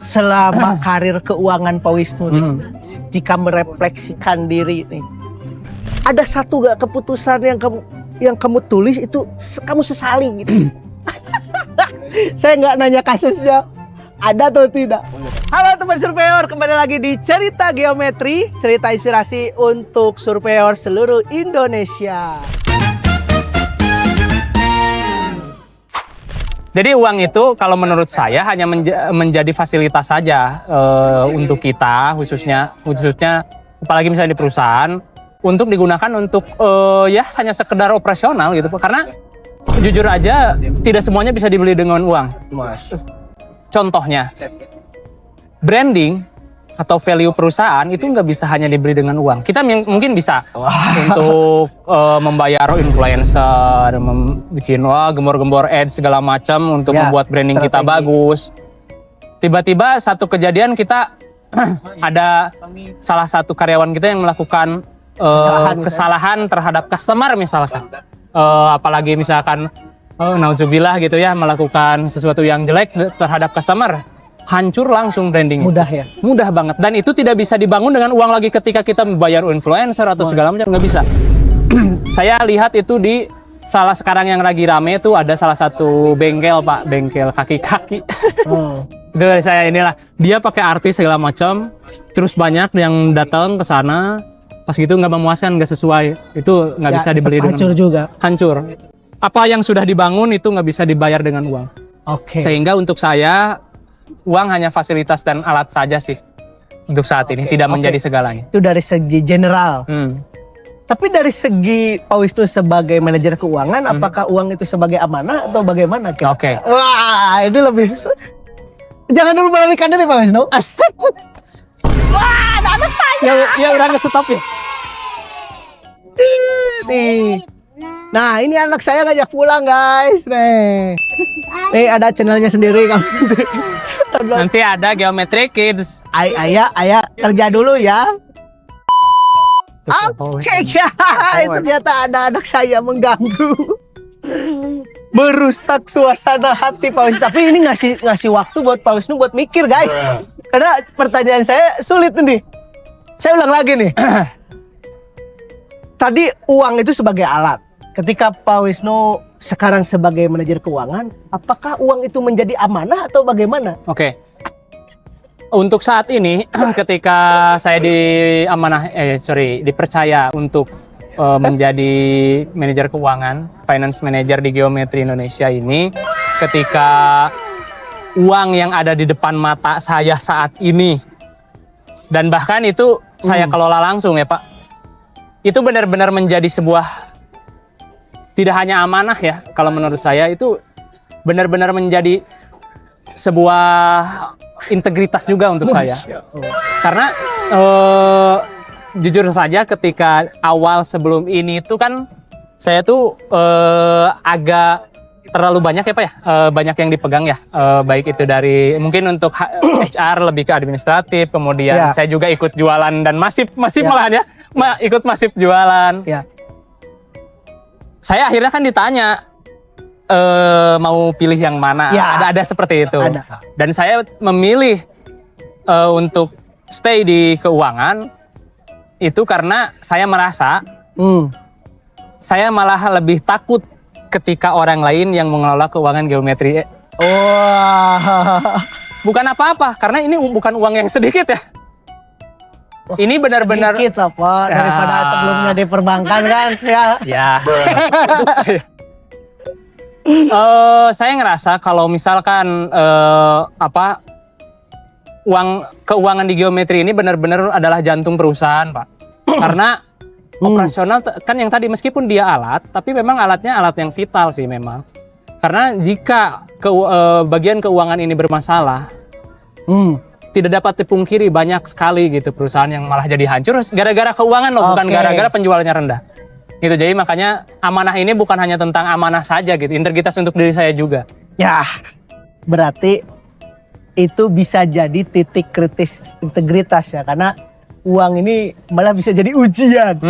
selama karir keuangan Pak Wisnu nih, jika merefleksikan diri nih, ada satu gak keputusan yang kamu tulis itu kamu sesali gitu? Saya nggak nanya kasusnya, ada atau tidak. Halo teman surveyor, kembali lagi di Cerita Geometri, cerita inspirasi untuk surveyor seluruh Indonesia. Jadi uang itu kalau menurut saya hanya menjadi fasilitas saja untuk kita, khususnya apalagi misalnya di perusahaan, untuk digunakan untuk ya hanya sekedar operasional gitu. Karena jujur aja tidak semuanya bisa dibeli dengan uang. Contohnya, branding atau value perusahaan itu nggak bisa hanya dibeli dengan uang. Kita mungkin bisa untuk membayar influencer, bikin gembor-gembor ads segala macam untuk membuat branding strategi kita bagus. Tiba-tiba satu kejadian kita ada salah satu karyawan kita yang melakukan kesalahan terhadap customer misalkan. Apalagi misalkan nauzubillah gitu ya, melakukan sesuatu yang jelek terhadap customer. Hancur langsung branding. Mudah ya? Mudah banget. Dan itu tidak bisa dibangun dengan uang lagi ketika kita membayar influencer atau segala macam. Nggak bisa. Saya lihat itu di sekarang yang lagi rame itu ada salah satu bengkel Pak. Bengkel kaki-kaki. Itu saya inilah. Dia pakai artis segala macam. Terus banyak yang datang ke sana. Pas gitu nggak memuaskan, nggak sesuai. Itu nggak bisa dibeli dengan hancur juga. Hancur. Apa yang sudah dibangun itu nggak bisa dibayar dengan uang. Oke. Sehingga untuk saya uang hanya fasilitas dan alat saja sih untuk saat ini, tidak menjadi segalanya. Itu dari segi general. Tapi dari segi Pak Wisnu sebagai manajer keuangan, apakah uang itu sebagai amanah atau bagaimana? Oke. Wah, ini lebih. Jangan dulu melarikan diri Pak Wisnu. Wah, ada anak saya. Ya udah nge-stop ya. Nih. Nah, ini anak saya ngajak pulang, guys. Nih ada channelnya sendiri kamu. Nanti ada Geometri Kids. Ayah kerja dulu ya. Oke, guys. Ternyata ada anak saya mengganggu. Merusak suasana hati Pak Wisnu. Tapi ini ngasih waktu buat Pak Wisnu buat mikir, guys. Karena pertanyaan saya sulit nih. Saya ulang lagi nih. Tadi uang itu sebagai alat. Ketika Pak Wisnu sekarang sebagai manajer keuangan, apakah uang itu menjadi amanah atau bagaimana? Oke. Untuk saat ini, ketika saya dipercaya untuk menjadi manajer keuangan, finance manager di Geometri Indonesia ini, ketika uang yang ada di depan mata saya saat ini, dan bahkan itu saya kelola langsung ya Pak, itu benar-benar menjadi sebuah tidak hanya amanah ya, kalau menurut saya itu benar-benar menjadi sebuah integritas juga untuk saya. Karena jujur saja ketika awal sebelum ini itu kan saya tuh agak terlalu banyak ya Pak ya, banyak yang dipegang ya, baik itu dari mungkin untuk HR lebih ke administratif, kemudian saya juga ikut jualan dan masif malahan ya, ikut masif jualan. Saya akhirnya kan ditanya mau pilih yang mana, ada seperti itu. Dan saya memilih untuk stay di keuangan itu karena saya merasa saya malah lebih takut ketika orang lain yang mengelola keuangan Geometri. Bukan apa-apa, karena ini bukan uang yang sedikit ya. Ini benar-benar sedikit lah Pak, daripada sebelumnya di perbankan kan ya. Saya ngerasa kalau misalkan keuangan di Geometri ini benar-benar adalah jantung perusahaan Pak. Karena operasional kan yang tadi meskipun dia alat, tapi memang alatnya alat yang vital sih memang. Karena jika bagian keuangan ini bermasalah, tidak dapat dipungkiri banyak sekali gitu perusahaan yang malah jadi hancur gara-gara keuangan loh, bukan gara-gara penjualannya rendah. Gitu, jadi makanya amanah ini bukan hanya tentang amanah saja gitu, integritas untuk diri saya juga. Ya, berarti itu bisa jadi titik kritis integritas ya, karena uang ini malah bisa jadi ujian.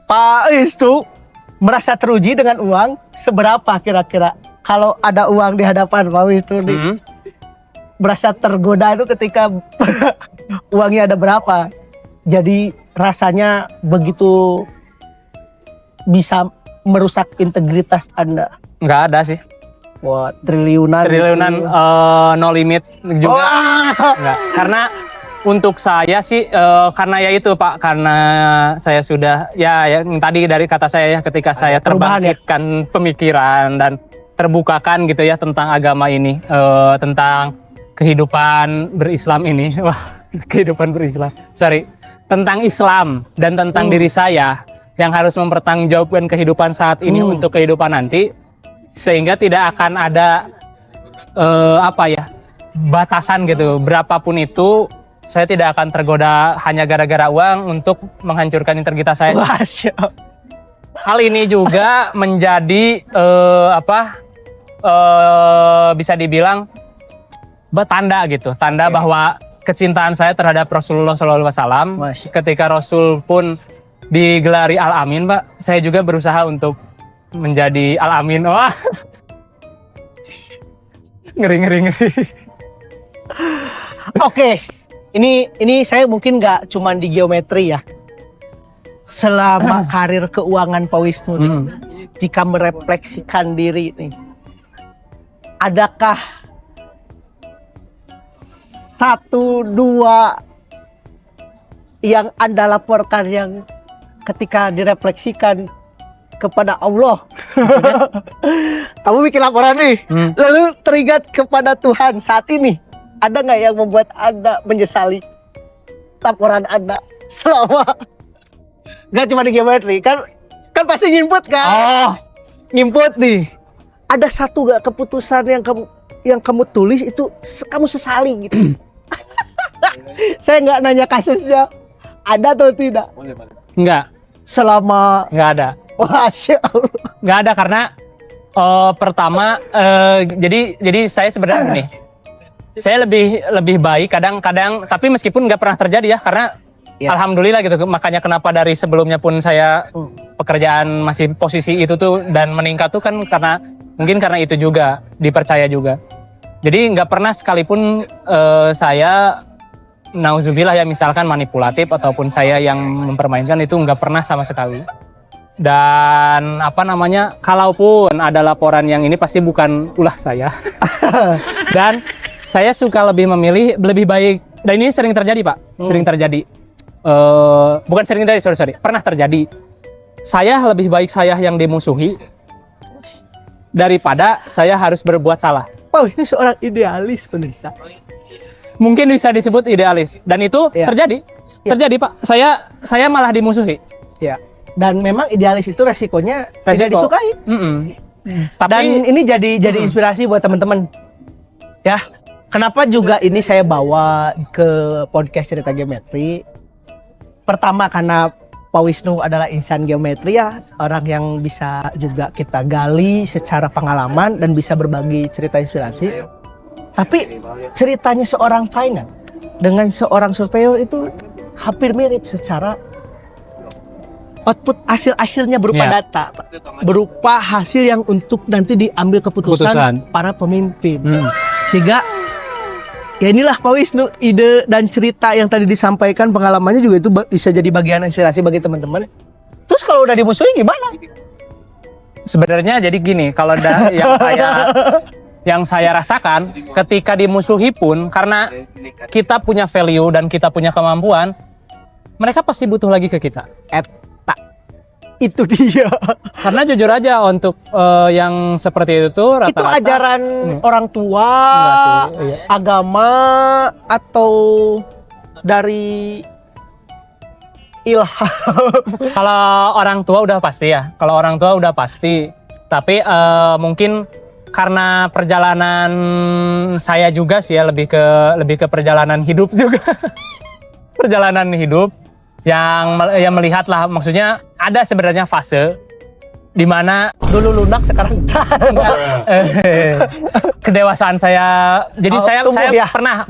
Pak Wisnu merasa teruji dengan uang seberapa kira-kira? Kalau ada uang di hadapan Pak Wisnu nih, berasa tergoda itu ketika uangnya ada berapa. Jadi rasanya begitu bisa merusak integritas Anda. Nggak ada sih. Wah, triliunan gitu. No limit juga. Wah. Enggak. Karena untuk saya sih karena ya itu Pak, karena saya sudah ya yang tadi dari kata saya ya, ketika saya perubahan ya? terbangkitkan pemikiran dan terbukakan gitu ya tentang agama ini, tentang kehidupan berislam ini. Wah, kehidupan berislam. Sorry. Tentang Islam dan tentang diri saya yang harus mempertanggungjawabkan kehidupan saat ini untuk kehidupan nanti, sehingga tidak akan ada batasan gitu, berapapun itu saya tidak akan tergoda hanya gara-gara uang untuk menghancurkan integritas saya. Hal ini juga menjadi bisa dibilang tanda gitu, tanda bahwa kecintaan saya terhadap Rasulullah SAW. Ketika Rasul pun digelari Al-Amin, Pak, saya juga berusaha untuk menjadi Al-Amin. Wah, ngeri. Oke, ini saya mungkin nggak cuma di geometri ya. Selama karir keuangan Pak Wisnu, jika merefleksikan diri nih, adakah 1, 2 yang Anda laporkan yang ketika direfleksikan kepada Allah, kamu bikin laporan nih, lalu teringat kepada Tuhan saat ini, ada nggak yang membuat Anda menyesali laporan Anda selama nggak cuma di geometri, kan pasti nginput kan? Nginput nih, ada satu nggak keputusan yang kamu tulis itu kamu sesali gitu? Saya nggak nanya kasusnya, ada atau tidak? Enggak. Selama Nggak ada. Masya Allah. Nggak ada karena pertama jadi saya sebenarnya nih, saya lebih baik kadang-kadang, tapi meskipun nggak pernah terjadi ya, karena alhamdulillah gitu, makanya kenapa dari sebelumnya pun saya pekerjaan masih posisi itu tuh dan meningkat tuh kan mungkin karena itu juga, dipercaya juga. Jadi nggak pernah sekalipun saya nauzubillah ya, misalkan manipulatif ataupun saya yang mempermainkan, itu nggak pernah sama sekali. Dan kalaupun ada laporan yang ini pasti bukan ulah saya. Dan saya suka lebih memilih lebih baik, dan ini sering terjadi Pak, sering terjadi. Bukan sering terjadi, sorry, pernah terjadi. Saya lebih baik saya yang dimusuhi daripada saya harus berbuat salah. Wow, ini seorang idealis pemirsa. Mungkin bisa disebut idealis, dan itu terjadi Pak. Saya malah dimusuhi. Ya. Dan memang idealis itu resikonya tidak disukai. Tapi, dan ini jadi inspirasi buat teman-teman. Ya, kenapa juga ini saya bawa ke podcast Cerita Geometri? Pertama karena Pak Wisnu adalah insan geometri ya, orang yang bisa juga kita gali secara pengalaman dan bisa berbagi cerita inspirasi. Tapi ceritanya seorang finance dengan seorang surveyor itu hampir mirip secara output, hasil akhirnya berupa data, berupa hasil yang untuk nanti diambil keputusan para pemimpin. Sehingga ya inilah Pak Wisnu, ide dan cerita yang tadi disampaikan, pengalamannya juga itu bisa jadi bagian inspirasi bagi teman-teman. Terus kalau udah dimusuhi gimana? Sebenarnya jadi gini, kalau yang saya rasakan ketika dimusuhi pun, karena kita punya value dan kita punya kemampuan, mereka pasti butuh lagi ke kita. Itu dia. Karena jujur aja untuk yang seperti itu tuh rata-rata. Itu ajaran orang tua, agama, atau dari ilham? Kalau orang tua udah pasti ya. Kalau orang tua udah pasti. Tapi mungkin karena perjalanan saya juga sih ya, lebih ke perjalanan hidup juga. Perjalanan hidup yang melihat lah, maksudnya ada sebenarnya fase di mana dulu lunak sekarang kedewasaan saya. Jadi saya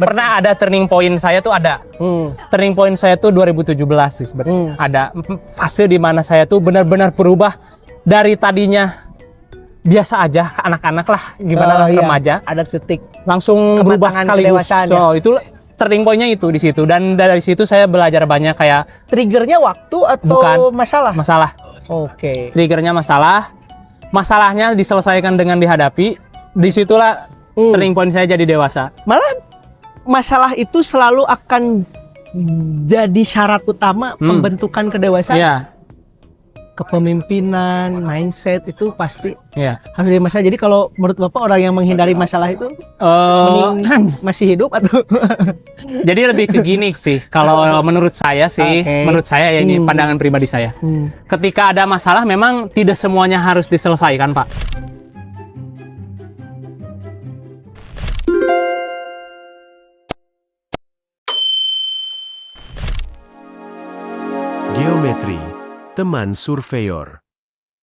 pernah ada turning point saya tuh ada. Turning point saya tuh 2017 sih sebenarnya. Ada fase di mana saya tuh benar-benar berubah dari tadinya biasa aja anak-anak lah, gimana Iya. remaja, Ada titik langsung berubah Kematangan sekaligus. kedewasaan, So, itu turning point-nya itu di situ, dan dari situ saya belajar banyak kayak triggernya waktu atau Bukan. masalah? masalah. Oke. Triggernya masalahnya diselesaikan dengan dihadapi. Disitulah turning point saya jadi dewasa. Malah masalah itu selalu akan jadi syarat utama pembentukan kedewasaan. Iya, Kepemimpinan, mindset itu pasti iya. harus dari masalah. Jadi kalau menurut Bapak orang yang menghindari masalah itu mending masih hidup atau Jadi lebih ke gini sih, kalau menurut saya sih, Oke. menurut saya ya ini pandangan pribadi saya. Ketika ada masalah memang tidak semuanya harus diselesaikan, Pak. Geometri, teman surveyor.